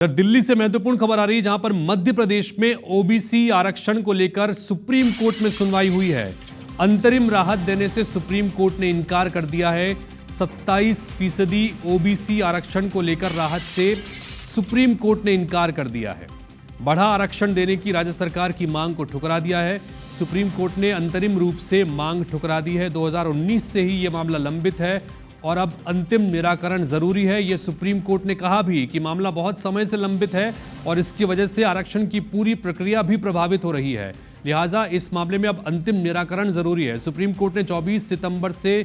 दिल्ली से महत्वपूर्ण खबर आ रही है, जहां पर मध्य प्रदेश में ओबीसी आरक्षण को लेकर सुप्रीम कोर्ट में सुनवाई हुई है। अंतरिम राहत देने से सुप्रीम कोर्ट ने इनकार कर दिया है। 27% ओबीसी आरक्षण को लेकर राहत से सुप्रीम कोर्ट ने इनकार कर दिया है। बढ़ा आरक्षण देने की राज्य सरकार की मांग को ठुकरा दिया है। सुप्रीम कोर्ट ने अंतरिम रूप से मांग ठुकरा दी है। 2019 से ही यह मामला लंबित है और अब अंतिम निराकरण जरूरी है। यह सुप्रीम कोर्ट ने कहा भी कि मामला बहुत समय से लंबित है और इसकी वजह से आरक्षण की पूरी प्रक्रिया भी प्रभावित हो रही है। लिहाजा इस मामले में अब अंतिम निराकरण जरूरी है। सुप्रीम कोर्ट ने 24 सितंबर से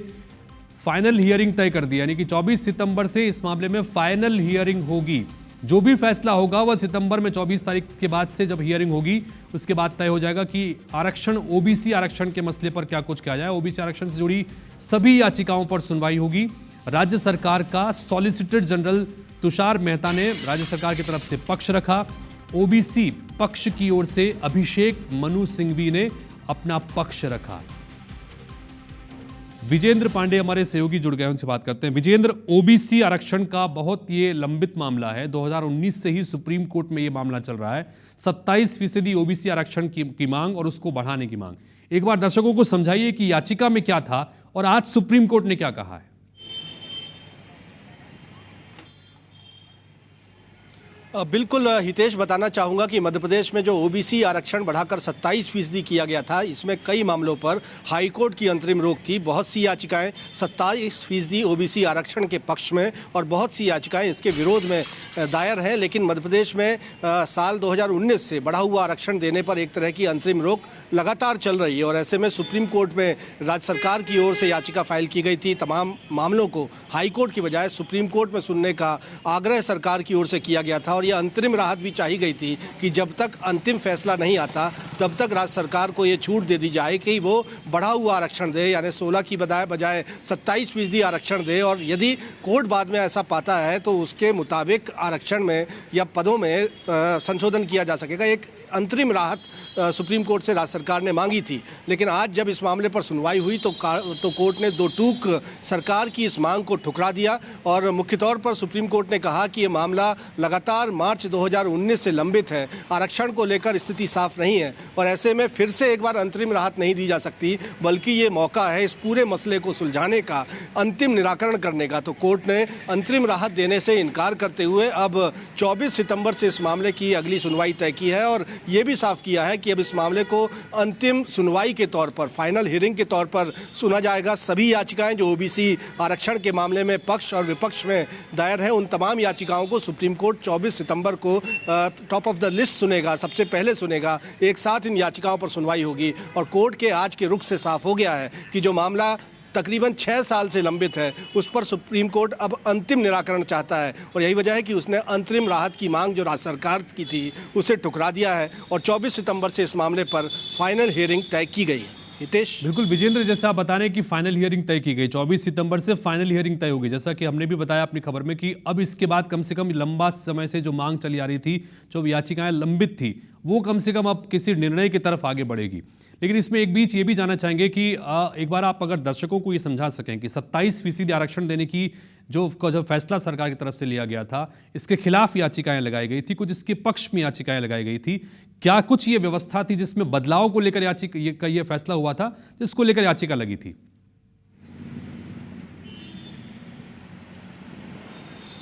फाइनल हियरिंग तय कर दी, यानी कि 24 सितंबर से इस मामले में फाइनल हियरिंग होगी। जो भी फैसला होगा वह सितंबर में 24 तारीख के बाद से जब हियरिंग होगी उसके बाद तय हो जाएगा कि आरक्षण ओबीसी आरक्षण के मसले पर क्या कुछ किया जाए। ओबीसी आरक्षण से जुड़ी सभी याचिकाओं पर सुनवाई होगी। राज्य सरकार का सॉलिसिटर जनरल तुषार मेहता ने राज्य सरकार की तरफ से पक्ष रखा। ओबीसी पक्ष की ओर से अभिषेक मनु सिंघवी ने अपना पक्ष रखा। विजेंद्र पांडे हमारे सहयोगी जुड़ गए, उनसे बात करते हैं। विजेंद्र, ओबीसी आरक्षण का बहुत ये लंबित मामला है। 2019 से ही सुप्रीम कोर्ट में ये मामला चल रहा है। 27% ओबीसी आरक्षण की मांग और उसको बढ़ाने की मांग। एक बार दर्शकों को समझाइए कि याचिका में क्या था और आज सुप्रीम कोर्ट ने क्या कहा है। बिल्कुल हितेश, बताना चाहूँगा कि मध्य प्रदेश में जो ओबीसी आरक्षण बढ़ाकर 27% किया गया था, इसमें कई मामलों पर हाईकोर्ट की अंतरिम रोक थी। बहुत सी याचिकाएं 27% ओबीसी आरक्षण के पक्ष में और बहुत सी याचिकाएं इसके विरोध में दायर हैं। लेकिन मध्य प्रदेश में साल 2019 से बढ़ा हुआ आरक्षण देने पर एक तरह की अंतरिम रोक लगातार चल रही है और ऐसे में सुप्रीम कोर्ट में राज्य सरकार की ओर से याचिका फाइल की गई थी। तमाम मामलों को हाईकोर्ट की बजाय सुप्रीम कोर्ट में सुनने का आग्रह सरकार की ओर से किया गया था और यह अंतरिम राहत भी चाही गई थी कि जब तक अंतिम फैसला नहीं आता तब तक राज्य सरकार को ये छूट दे दी जाए कि वो बढ़ा हुआ आरक्षण दे, यानी 16 की बजाय 27% आरक्षण दे। और यदि कोर्ट बाद में ऐसा पाता है तो उसके मुताबिक आरक्षण में या पदों में संशोधन किया जा सकेगा। एक अंतरिम राहत सुप्रीम कोर्ट से राज्य सरकार ने मांगी थी। लेकिन आज जब इस मामले पर सुनवाई हुई तो कोर्ट ने दो टूक सरकार की इस मांग को ठुकरा दिया और मुख्य तौर पर सुप्रीम कोर्ट ने कहा कि ये मामला लगातार मार्च 2019 से लंबित है। आरक्षण को लेकर स्थिति साफ नहीं है और ऐसे में फिर से एक बार अंतरिम राहत नहीं दी जा सकती, बल्कि ये मौका है इस पूरे मसले को सुलझाने का, अंतिम निराकरण करने का। तो कोर्ट ने अंतरिम राहत देने से इनकार करते हुए अब 24 सितंबर से इस मामले की अगली सुनवाई तय की है और ये भी साफ किया है कि अब इस मामले को अंतिम सुनवाई के तौर पर, फाइनल हियरिंग के तौर पर सुना जाएगा। सभी याचिकाएं जो ओबीसी आरक्षण के मामले में पक्ष और विपक्ष में दायर है, उन तमाम याचिकाओं को सुप्रीम कोर्ट 24 सितंबर को टॉप ऑफ द लिस्ट सुनेगा, सबसे पहले सुनेगा। एक साथ इन याचिकाओं पर सुनवाई होगी और कोर्ट के आज के रुख से साफ हो गया है कि जो मामला तकरीबन 6 साल से लंबित है उस पर सुप्रीम कोर्ट अब अंतिम निराकरण चाहता है और यही वजह है कि उसने अंतरिम राहत की मांग जो राज्य सरकार की थी उसे ठुकरा दिया है और 24 सितंबर से इस मामले पर फाइनल हियरिंग तय की गई है। हितेश, बिल्कुल विजेंद्र, जैसा आप बता रहे हैं कि फाइनल हियरिंग तय की गई, 24 सितंबर से फाइनल हियरिंग तय होगी। जैसा कि हमने भी बताया अपनी खबर में कि अब इसके बाद कम से कम लंबा समय से जो मांग चली आ रही थी, जो याचिकाएं लंबित थी, वो कम से कम अब किसी निर्णय की तरफ आगे बढ़ेगी। लेकिन इसमें एक बीच ये भी जानना चाहेंगे कि एक बार आप अगर दर्शकों को ये समझा सकें कि 27% आरक्षण देने की जो फैसला सरकार की तरफ से लिया गया था, इसके खिलाफ याचिकाएं लगाई गई थी, कुछ इसके पक्ष में याचिकाएं लगाई गई थी। क्या कुछ ये व्यवस्था थी जिसमें बदलाव को लेकर ये फैसला हुआ था, जिसको लेकर याचिका लगी थी?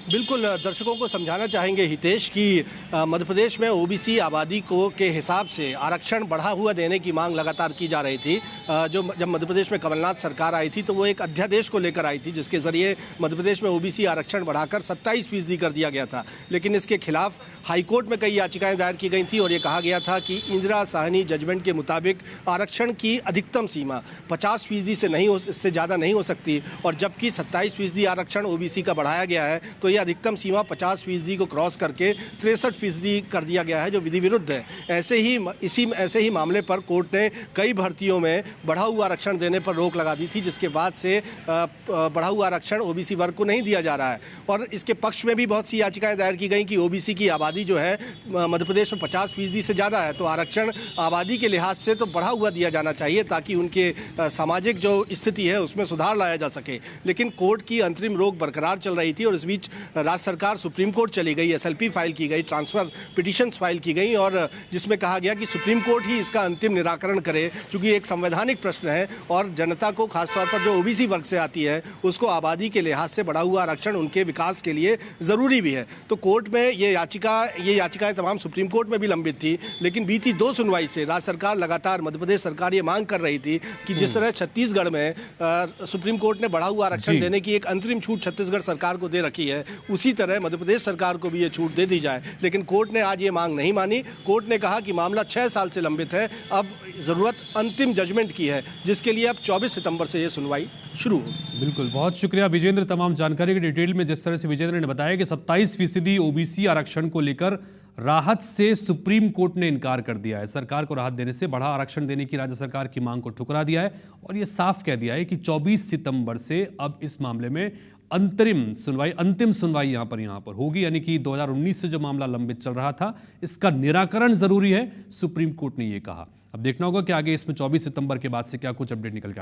बिल्कुल दर्शकों को समझाना चाहेंगे हितेश कि मध्य प्रदेश में ओबीसी आबादी को के हिसाब से आरक्षण बढ़ा हुआ देने की मांग लगातार की जा रही थी। जब मध्य प्रदेश में कमलनाथ सरकार आई थी तो वो एक अध्यादेश को लेकर आई थी जिसके जरिए मध्य प्रदेश में ओबीसी आरक्षण बढ़ाकर 27% कर दिया गया था। लेकिन इसके खिलाफ हाईकोर्ट में कई याचिकाएं दायर की गई थी और ये कहा गया था कि इंदिरा साहनी जजमेंट के मुताबिक आरक्षण की अधिकतम सीमा 50% से नहीं हो, इससे ज़्यादा नहीं हो सकती और जबकि 27% आरक्षण ओबीसी का बढ़ाया गया है तो ये अधिकतम सीमा 50% को क्रॉस करके 63% कर दिया गया है, जो विधि विरुद्ध है। ऐसे ही मामले पर कोर्ट ने कई भर्तियों में बढ़ा हुआ आरक्षण देने पर रोक लगा दी थी, जिसके बाद से बढ़ा हुआ आरक्षण ओबीसी वर्ग को नहीं दिया जा रहा है। और इसके पक्ष में भी बहुत सी याचिकाएं दायर की गई कि ओबीसी की आबादी जो है मध्य प्रदेश में 50% से ज़्यादा है, तो आरक्षण आबादी के लिहाज से तो बढ़ा हुआ दिया जाना चाहिए ताकि उनके सामाजिक जो स्थिति है उसमें सुधार लाया जा सके। लेकिन कोर्ट की अंतरिम रोक बरकरार चल रही थी और इस बीच राज्य सरकार सुप्रीम कोर्ट चली गई, एसएलपी फाइल की गई, ट्रांसफर पिटिशंस फाइल की गई और जिसमें कहा गया कि सुप्रीम कोर्ट ही इसका अंतिम निराकरण करे, क्योंकि एक संवैधानिक प्रश्न है और जनता को खासतौर पर जो ओबीसी वर्ग से आती है उसको आबादी के लिहाज से बढ़ा हुआ आरक्षण उनके विकास के लिए ज़रूरी भी है। तो कोर्ट में ये याचिकाएं तमाम सुप्रीम कोर्ट में भी लंबित थी, लेकिन बीती 2 सुनवाई से राज्य सरकार लगातार, मध्य प्रदेश सरकार ये मांग कर रही थी कि जिस तरह छत्तीसगढ़ में सुप्रीम कोर्ट ने बढ़ा हुआ आरक्षण देने की एक अंतरिम छूट छत्तीसगढ़ सरकार को दे रखी है, उसी तरह मध्य प्रदेश सरकार को भी ये छूट दे दी जाए। लेकिन कोर्ट ने आज ये मांग नहीं मानी। कोर्ट ने कहा कि मामला 6 साल से लंबित है, अब जरूरत अंतिम जजमेंट की है, जिसके लिए अब 24 सितंबर से ये सुनवाई शुरू होगी। बिल्कुल, बहुत शुक्रिया विजेंद्र, तमाम जानकारी की डिटेल में। जिस तरह से विजेंद्र ने बताया कि 27% ओबीसी आरक्षण को लेकर राहत से सुप्रीम कोर्ट ने इनकार कर दिया है। सरकार को राहत देने से बढ़ा आरक्षण देने की राज्य सरकार की मांग को ठुकरा दिया है और यह साफ कह दिया है कि 24 सितंबर से अब इस मामले में अंतिम सुनवाई यहाँ पर होगी, यानी कि 2019 से जो मामला लंबित चल रहा था इसका निराकरण जरूरी है, सुप्रीम कोर्ट ने ये कहा। अब देखना होगा कि आगे इसमें 24 सितंबर के बाद से क्या कुछ अपडेट निकल के आता है।